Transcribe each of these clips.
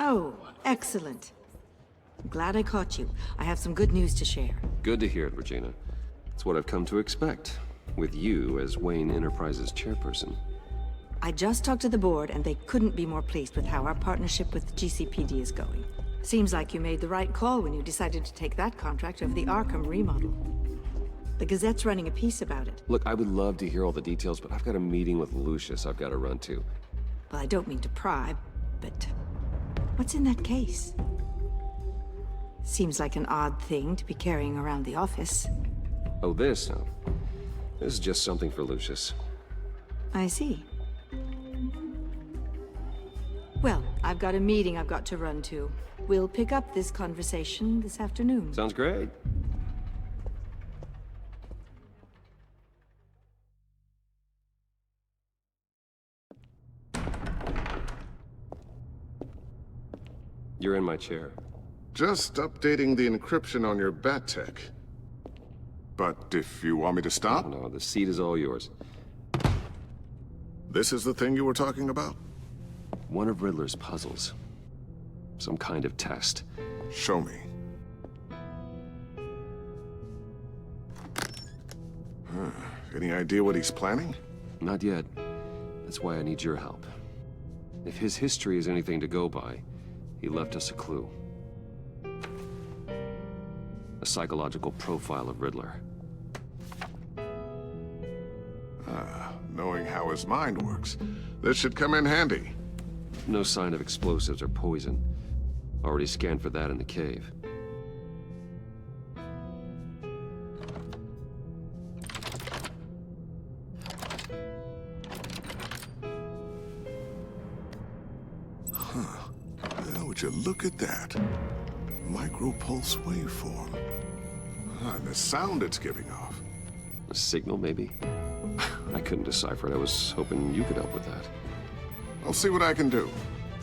Oh, excellent. Glad I caught you. I have some good news to share. Good to hear it, Regina. It's what I've come to expect, with you as Wayne Enterprises chairperson. I just talked to the board, and they couldn't be more pleased with how our partnership with GCPD is going. Seems like you made the right call when you decided to take that contract over the Arkham remodel. The Gazette's running a piece about it. Look, I would love to hear all the details, but I've got a meeting with Lucius I've got to run to. Well, I don't mean to pry, but what's in that case? Seems like an odd thing to be carrying around the office. Oh, this? No. This is just something for Lucius. I see. Well, I've got a meeting I've got to run to. We'll pick up this conversation this afternoon. Sounds great. You're in my chair. Just updating the encryption on your Bat-Tech. But if you want me to stop, No, the seat is all yours. this is the thing you were talking about? One of Riddler's puzzles. Some kind of test. Show me. Any idea what he's planning? Not yet. That's why I need your help. If his history is anything to go by, he left us a clue. A psychological profile of Riddler. Knowing how his mind works, this should come in handy. No sign of explosives or poison. Already scanned for that in the cave. Now, would you look at that? Micropulse waveform. And the sound it's giving off. A signal, maybe? I couldn't decipher it. I was hoping you could help with that. I'll see what I can do.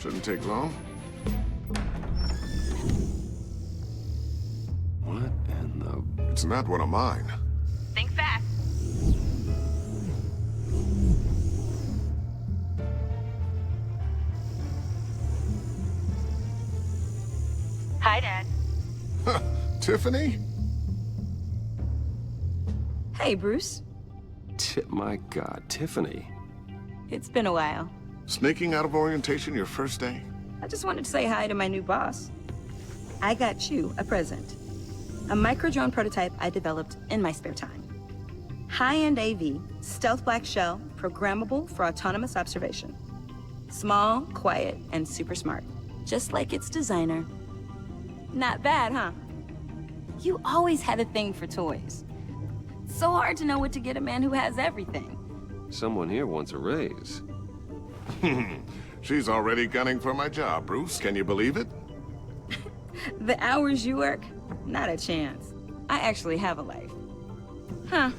Shouldn't take long. What in the... It's not one of mine. Think fast. Hi, Dad. Tiffany? Hey, Bruce. My God, Tiffany. It's been a while. Sneaking out of orientation your first day? I just wanted to say hi to my new boss. I got you a present. A micro-drone prototype I developed in my spare time. High-end AV, stealth black shell, programmable for autonomous observation. Small, quiet, and super smart. Just like its designer. Not bad, huh? You always had a thing for toys. So hard to know what to get a man who has everything. Someone here wants a raise. She's already gunning for my job, Bruce. Can you believe it? The hours you work? Not a chance. I actually have a life. Huh.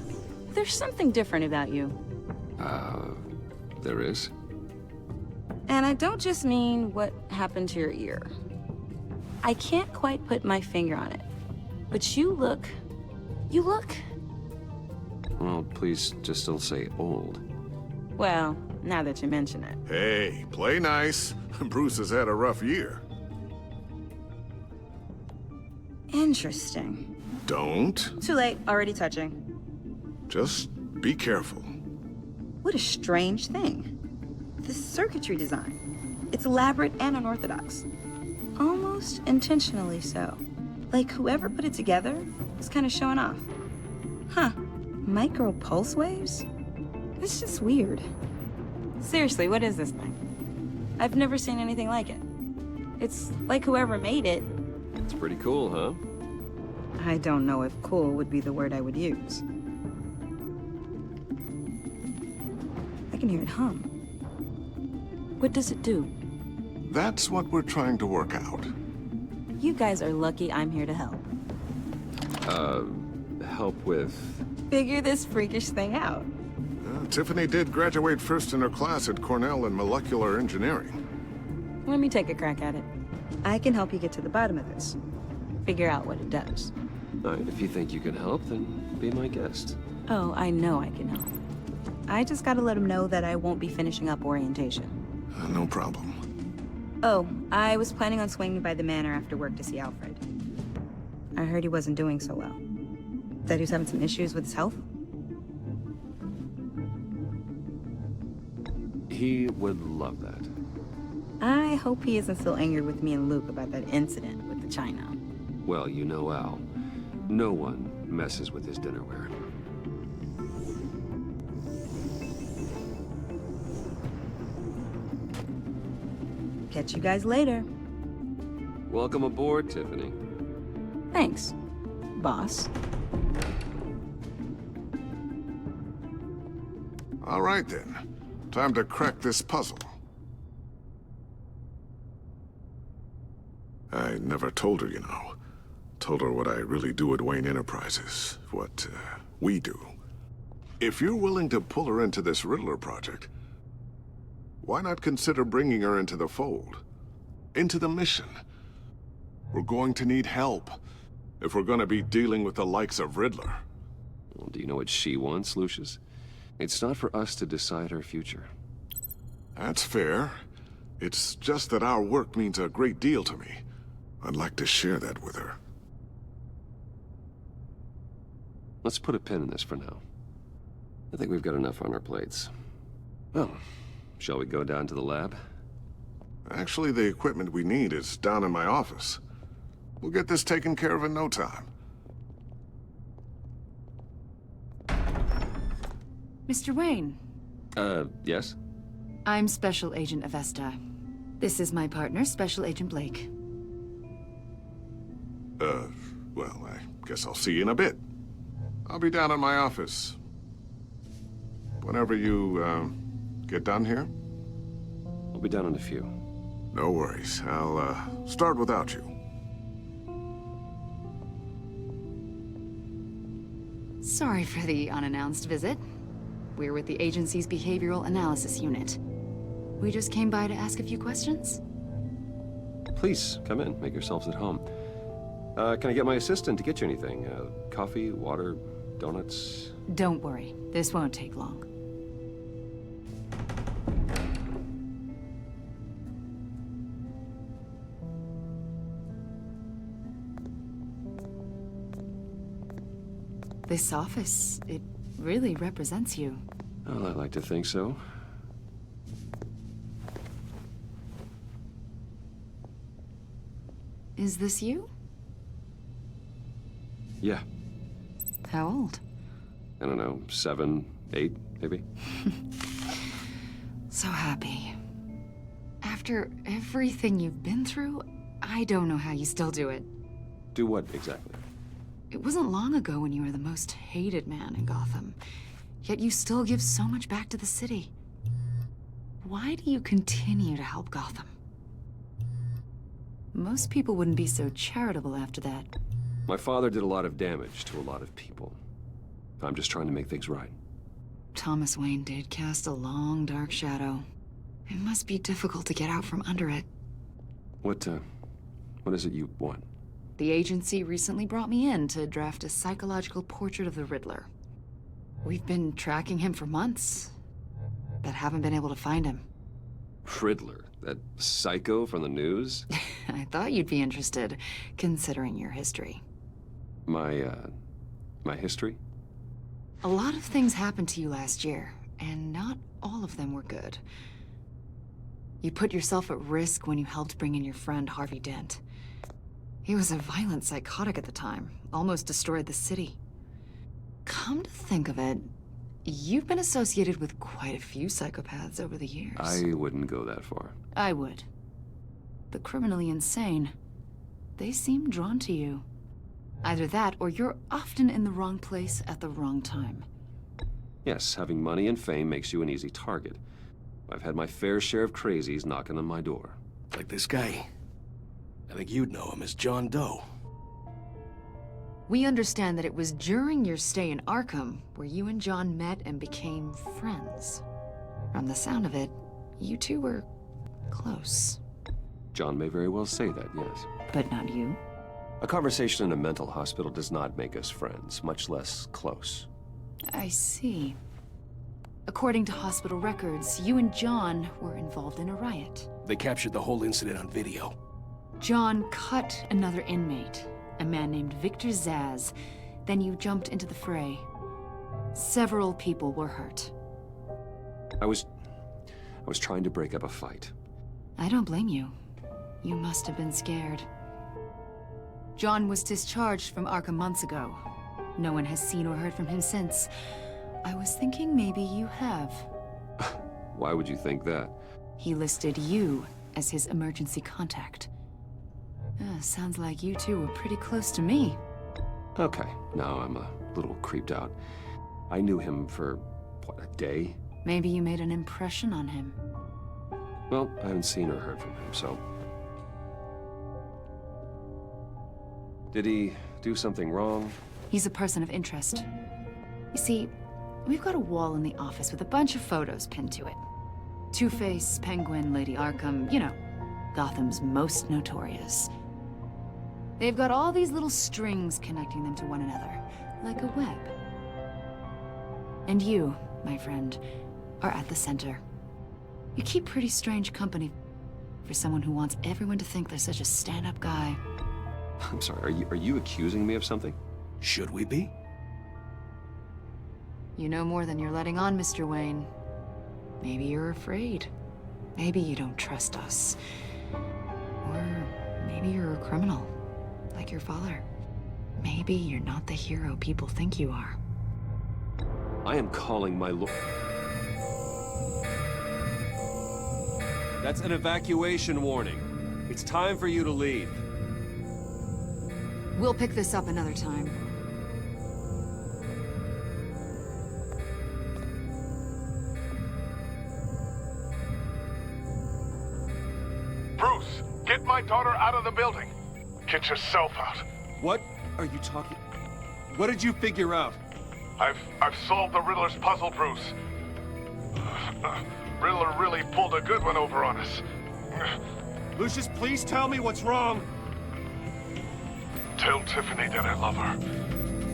There's something different about you. There is? And I don't just mean what happened to your ear. I can't quite put my finger on it. But you look... Well, please just don't say old. Well, now that you mention it. Hey, play nice. Bruce has had a rough year. Interesting. Don't. Too late, already touching. Just be careful. What a strange thing. The circuitry design. It's elaborate and unorthodox. Almost intentionally so. Like whoever put it together was kind of showing off. Huh. Micro pulse waves? It's just weird. Seriously, what is this thing? I've never seen anything like it. It's like whoever made it. It's pretty cool, huh? I don't know if cool would be the word I would use. I can hear it hum. What does it do? That's what we're trying to work out. You guys are lucky I'm here to help. Help with... Figure this freakish thing out. Tiffany did graduate first in her class at Cornell in molecular engineering. Let me take a crack at it. I can help you get to the bottom of this. Figure out what it does. All right, if you think you can help, then be my guest. Oh, I know I can help. I just gotta let him know that I won't be finishing up orientation. No problem. Oh, I was planning on swinging by the manor after work to see Alfred. I heard he wasn't doing so well. That he was having some issues with his health? He would love that. I hope he isn't still angry with me and Luke about that incident with the china. Well, you know Al. No one messes with his dinnerware. Catch you guys later. Welcome aboard, Tiffany. Thanks, boss. All right, then. Time to crack this puzzle. I never told her, you know. Told her what I really do at Wayne Enterprises. What, we do. If you're willing to pull her into this Riddler project, why not consider bringing her into the fold? Into the mission? We're going to need help if we're going to be dealing with the likes of Riddler. Well, do you know what she wants, Lucius? It's not for us to decide her future. That's fair. It's just that our work means a great deal to me. I'd like to share that with her. Let's put a pin in this for now. I think we've got enough on our plates. Well, shall we go down to the lab? Actually, the equipment we need is down in my office. We'll get this taken care of in no time. Mr. Wayne, Yes? I'm Special Agent Avesta. This is my partner, Special Agent Blake. Well, I guess I'll see you in a bit. I'll be down in my office. Whenever you, get done here? We'll be down in a few. No worries. I'll, start without you. Sorry for the unannounced visit. We're with the agency's Behavioral Analysis Unit. We just came by to ask a few questions. Please, come in. Make yourselves at home. Can I get my assistant to get you anything? Coffee, water, donuts? Don't worry, this won't take long. This office, it really represents you. Well, I'd like to think so. Is this you? Yeah. How old? I don't know, 7, 8, maybe? So happy. After everything you've been through, I don't know how you still do it. Do what, exactly? It wasn't long ago when you were the most hated man in Gotham, yet you still give so much back to the city. Why do you continue to help Gotham? Most people wouldn't be so charitable after that. My father did a lot of damage to a lot of people. I'm just trying to make things right. Thomas Wayne did cast a long, dark shadow. It must be difficult to get out from under it. What is it you want? The agency recently brought me in to draft a psychological portrait of the Riddler. We've been tracking him for months, but haven't been able to find him. Riddler? That psycho from the news? I thought you'd be interested, considering your history. My history? A lot of things happened to you last year, and not all of them were good. You put yourself at risk when you helped bring in your friend Harvey Dent. He was a violent psychotic at the time, almost destroyed the city. Come to think of it, you've been associated with quite a few psychopaths over the years. I wouldn't go that far. I would. The criminally insane. They seem drawn to you. Either that, or you're often in the wrong place at the wrong time. Yes, having money and fame makes you an easy target. I've had my fair share of crazies knocking on my door. Like this guy. I think you'd know him as John Doe. We understand that it was during your stay in Arkham where you and John met and became friends. From the sound of it, you two were close. John may very well say that, yes. But not you. A conversation in a mental hospital does not make us friends, much less close. I see. According to hospital records, you and John were involved in a riot. They captured the whole incident on video. John cut another inmate, a man named Victor Zsasz. Then you jumped into the fray. Several people were hurt. I was trying to break up a fight. I don't blame you. You must have been scared. John was discharged from Arkham months ago. No one has seen or heard from him since. I was thinking maybe you have. Why would you think that? He listed you as his emergency contact. Sounds like you two were pretty close to me. Okay, now I'm a little creeped out. I knew him for, what, a day? Maybe you made an impression on him. Well, I haven't seen or heard from him, so... Did he do something wrong? He's a person of interest. You see, we've got a wall in the office with a bunch of photos pinned to it. Two-Face, Penguin, Lady Arkham, you know, Gotham's most notorious. They've got all these little strings connecting them to one another, like a web. And you, my friend, are at the center. You keep pretty strange company for someone who wants everyone to think they're such a stand-up guy. I'm sorry, are you accusing me of something? Should we be? You know more than you're letting on, Mr. Wayne. Maybe you're afraid. Maybe you don't trust us. Or maybe you're a criminal, like your father. Maybe you're not the hero people think you are. I am calling my lord. That's an evacuation warning. It's time for you to leave. We'll pick this up another time. Bruce, get my daughter out of the building. Get yourself out. What are you talking... What did you figure out? I've solved the Riddler's puzzle, Bruce. Riddler really pulled a good one over on us. Lucius, please tell me what's wrong. Tell Tiffany that I love her.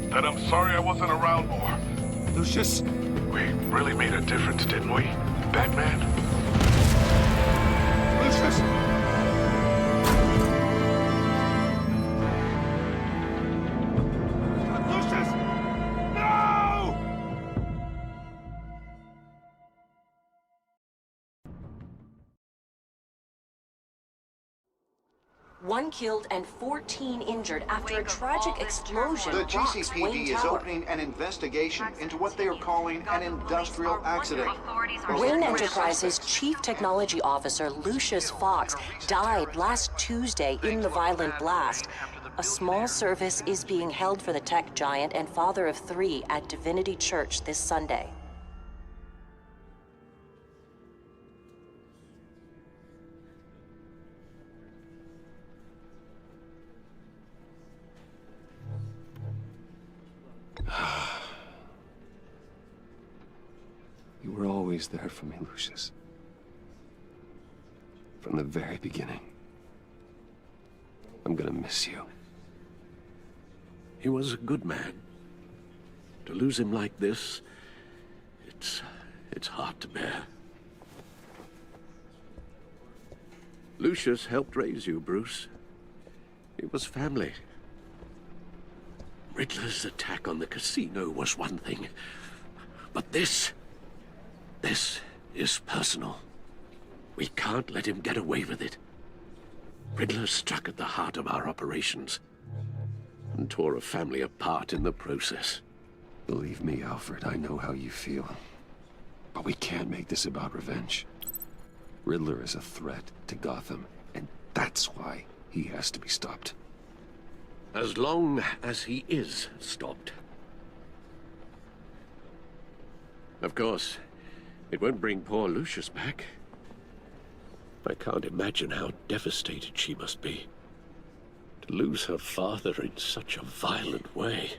That I'm sorry I wasn't around more. Lucius? We really made a difference, didn't we, Batman? Lucius! Lucius! No! One killed and 14 injured after a tragic explosion The rocks GCPD Wayne is Tower. opening an investigation into what they are calling an industrial accident. Wayne Enterprises' Chief Technology Officer Lucius Fox died last Tuesday in the violent blast. A small service is being held for the tech giant and father of 3 at Divinity Church this Sunday. You were always there for me, Lucius. From the very beginning. I'm gonna miss you. He was a good man. To lose him like this, it's hard to bear. Lucius helped raise you, Bruce. It was family. Riddler's attack on the casino was one thing, but this is personal. We can't let him get away with it. Riddler struck at the heart of our operations and tore a family apart in the process. Believe me, Alfred, I know how you feel. But we can't make this about revenge. Riddler is a threat to Gotham, and that's why he has to be stopped. As long as he is stopped. Of course, it won't bring poor Lucius back. I can't imagine how devastated she must be. To lose her father in such a violent way.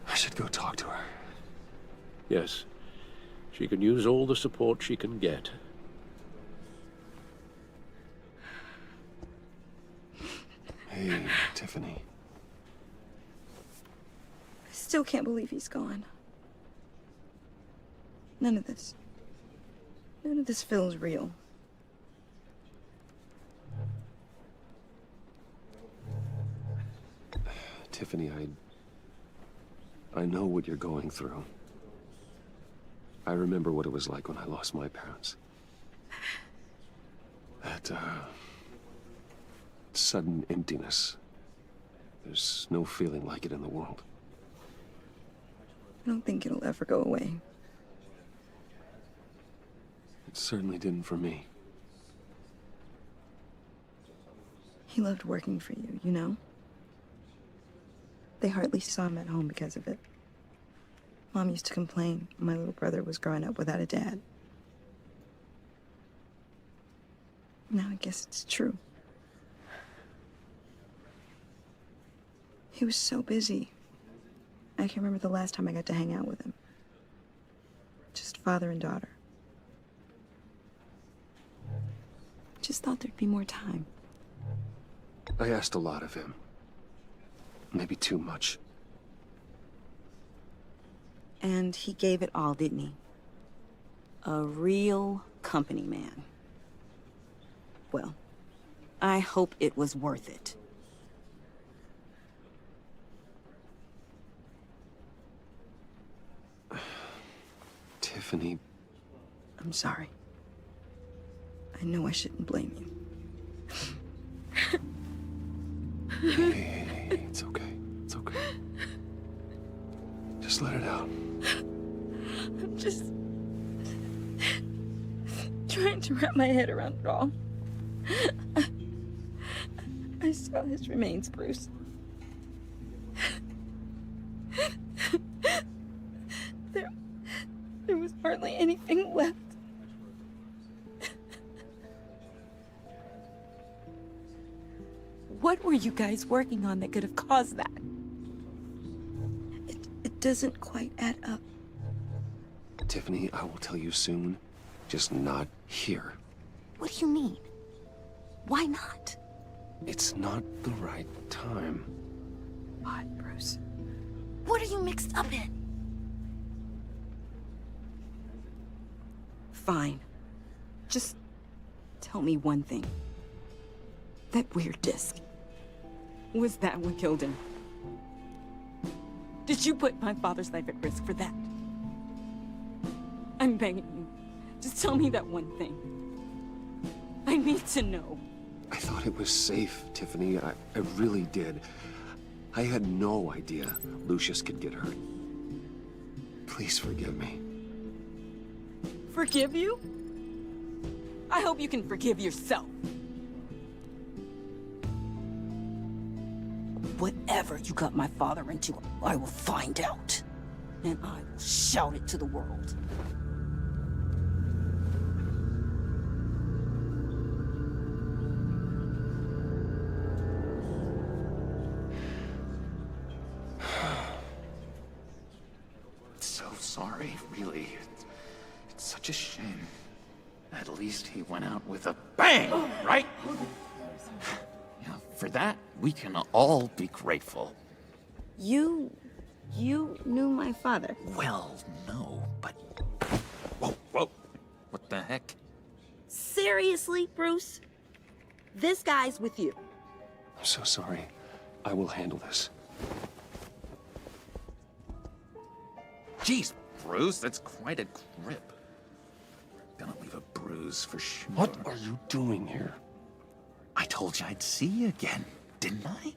I should go talk to her. Yes, she can use all the support she can get. Hey, Tiffany. I still can't believe he's gone. None of this. None of this feels real. Tiffany, I know what you're going through. I remember what it was like when I lost my parents. That, sudden emptiness. There's no feeling like it in the world. I don't think it'll ever go away. It certainly didn't for me. He loved working for you, you know? They hardly saw him at home because of it. Mom used to complain my little brother was growing up without a dad. Now I guess it's true. He was so busy. I can't remember the last time I got to hang out with him. Just father and daughter. Just thought there'd be more time. I asked a lot of him. Maybe too much. And he gave it all, didn't he? A real company man. Well, I hope it was worth it. Tiffany, I'm sorry. I know I shouldn't blame you. hey, it's okay. It's okay. Just let it out. I'm just trying to wrap my head around it all. I saw his remains, Bruce. There was hardly anything left. What were you guys working on that could have caused that? It doesn't quite add up. Tiffany, I will tell you soon. Just not here. What do you mean? Why not? It's not the right time. What, Bruce? What are you mixed up in? Fine. Just tell me one thing. That weird disc. Was that what killed him? Did you put my father's life at risk for that? I'm begging you. Just tell me that one thing. I need to know. I thought it was safe, Tiffany. I really did. I had no idea Lucius could get hurt. Please forgive me. Forgive you? I hope you can forgive yourself. Whatever you got my father into, I will find out. And I will shout it to the world. So sorry, really. It's such a shame. At least he went out with a bang, right? Yeah, for that, we can all be grateful. You knew my father. Well, no, but... Whoa, whoa. What the heck? Seriously, Bruce? This guy's with you. I'm so sorry. I will handle this. Jeez, Bruce, that's quite a grip. Gonna leave a bruise for sure. What are you doing here? I told you I'd see you again, didn't I?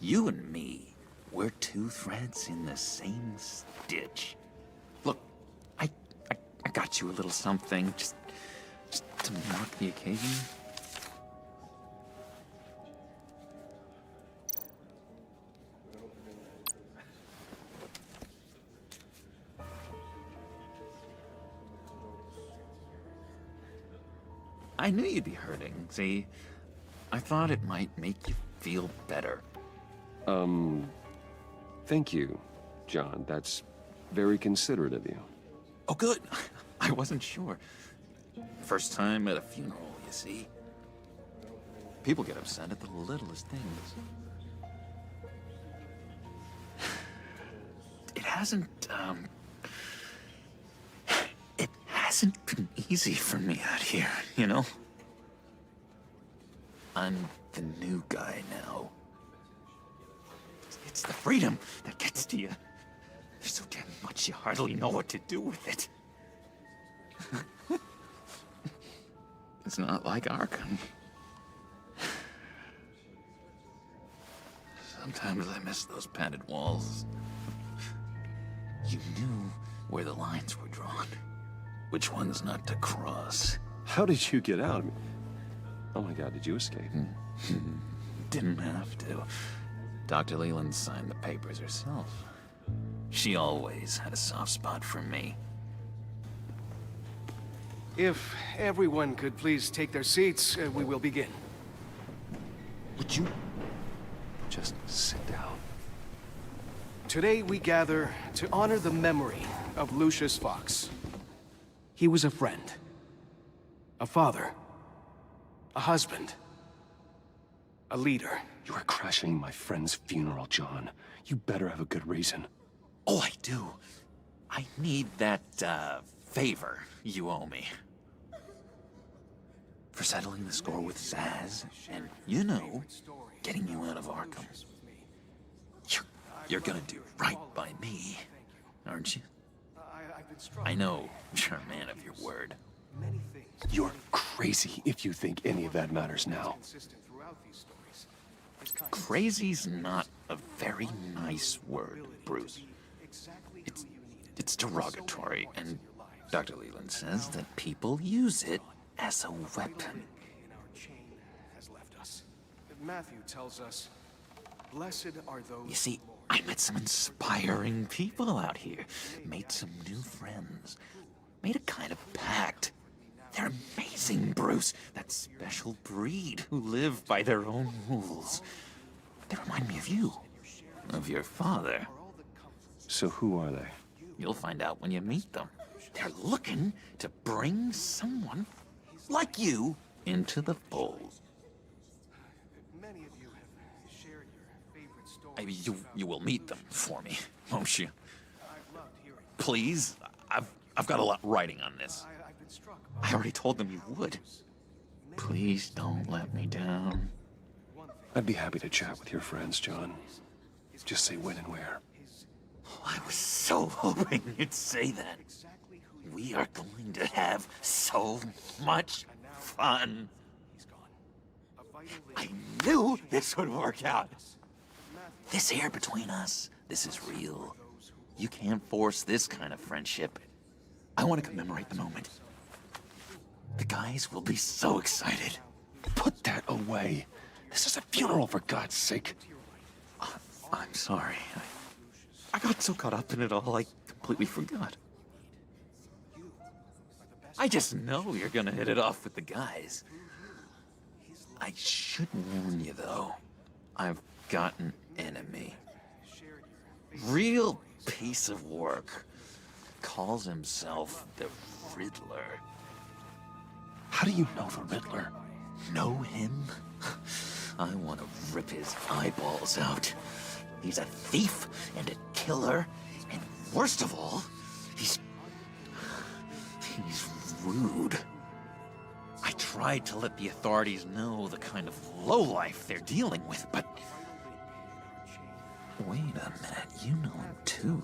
You and me, we're two threads in the same stitch. Look, I got you a little something, just to mark the occasion. I knew you'd be hurting, see? I thought it might make you feel better. Thank you, John. That's very considerate of you. Oh, good. I wasn't sure. First time at a funeral, you see? People get upset at the littlest things. It hasn't, hasn't been easy for me out here, you know? I'm the new guy now. It's the freedom that gets to you. There's so damn much you hardly know what to do with it. It's not like Arkham. Sometimes I miss those padded walls. You knew where the lines were drawn. Which ones not to cross. How did you get out? Oh my god, did you escape? Didn't have to. Dr. Leland signed the papers herself. She always had a soft spot for me. If everyone could please take their seats, we will begin. Would you just sit down? Today we gather to honor the memory of Lucius Fox. He was a friend, a father, a husband, a leader. You are crashing my friend's funeral, John. You better have a good reason. Oh, I do. I need that, favor you owe me. For settling the score with Zsasz, and, you know, getting you out of Arkham. You're gonna do right by me, aren't you? I know you're a man of your word. You're crazy if you think any of that matters now. Crazy's not a very nice word, Bruce. It's derogatory, and Dr. Leland says that people use it as a weapon. Matthew tells us, blessed are those. You see, I met some inspiring people out here. Made some new friends. Made a kind of pact. They're amazing, Bruce. That special breed who live by their own rules. They remind me of you. Of your father. So who are they? You'll find out when you meet them. They're looking to bring someone like you into the fold. Many of you have shared your favorite stories. I mean, you will meet them for me, won't you? I've loved hearing. Please? I've got a lot writing on this. I've been struck by I already told them you would. Please don't let me down. I'd be happy to chat with your friends, John. Just say when and where. Oh, I was so hoping you'd say that. We are going to have so much fun. I knew this would work out. This here between us, this is real. You can't force this kind of friendship. I want to commemorate the moment. The guys will be so excited. Put that away. This is a funeral, for God's sake. I'm sorry. I got so caught up in it all, I completely forgot. I just know you're gonna hit it off with the guys. I should warn you, though. I've got an enemy. Real piece of work. Calls himself the Riddler. How do you know the Riddler? Know him? I want to rip his eyeballs out. He's a thief and a killer, and worst of all, he's rude. I tried to let the authorities know the kind of lowlife they're dealing with, but... Wait a minute, you know him too.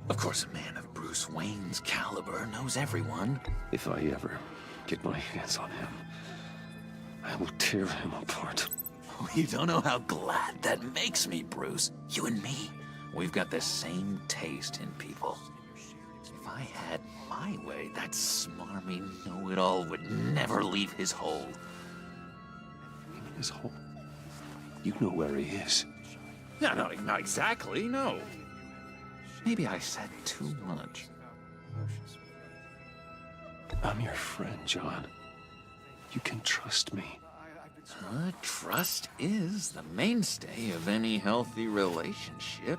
Of course, a man of Bruce Wayne's caliber knows everyone. If I ever get my hands on him, I will tear him apart. Oh, you don't know how glad that makes me, Bruce. You and me, we've got the same taste in people. If I had my way, that smarmy know-it-all would never leave his hole. His hole? You know where he is. No, not exactly, no. Maybe I said too much. I'm your friend, John. You can trust me. Trust is the mainstay of any healthy relationship.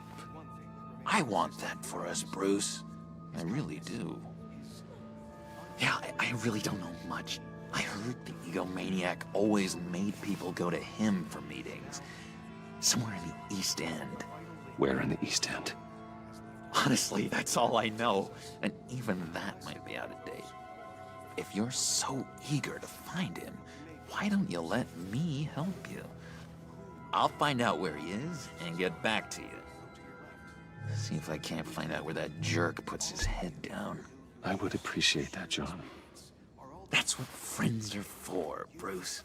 I want that for us, Bruce. I really do. Yeah, I really don't know much. I heard the egomaniac always made people go to him for meetings. Somewhere in the East End. Where in the East End? Honestly, that's all I know, and even that might be out of date. If you're so eager to find him, why don't you let me help you? I'll find out where he is and get back to you. See if I can't find out where that jerk puts his head down. I would appreciate that, John. That's what friends are for, Bruce.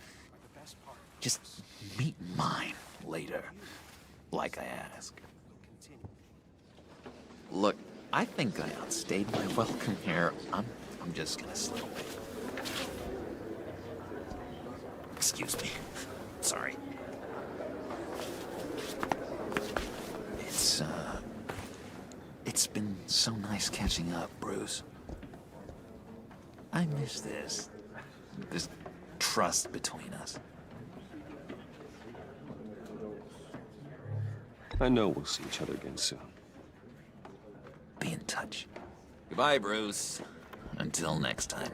Just meet mine later, like I asked. Look, I think I outstayed my welcome here. I'm just gonna slip away. Excuse me. Sorry. It's been so nice catching up, Bruce. I miss this trust between us. I know we'll see each other again soon. Be in touch. Goodbye, Bruce. Until next time.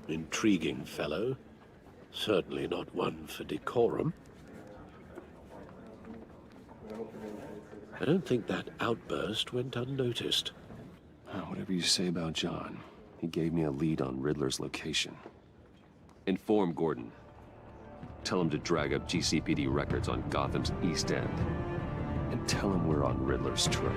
Intriguing fellow. Certainly not one for decorum. I don't think that outburst went unnoticed. Whatever you say about John, he gave me a lead on Riddler's location. Inform Gordon. Tell him to drag up GCPD records on Gotham's East End. And tell him we're on Riddler's trail.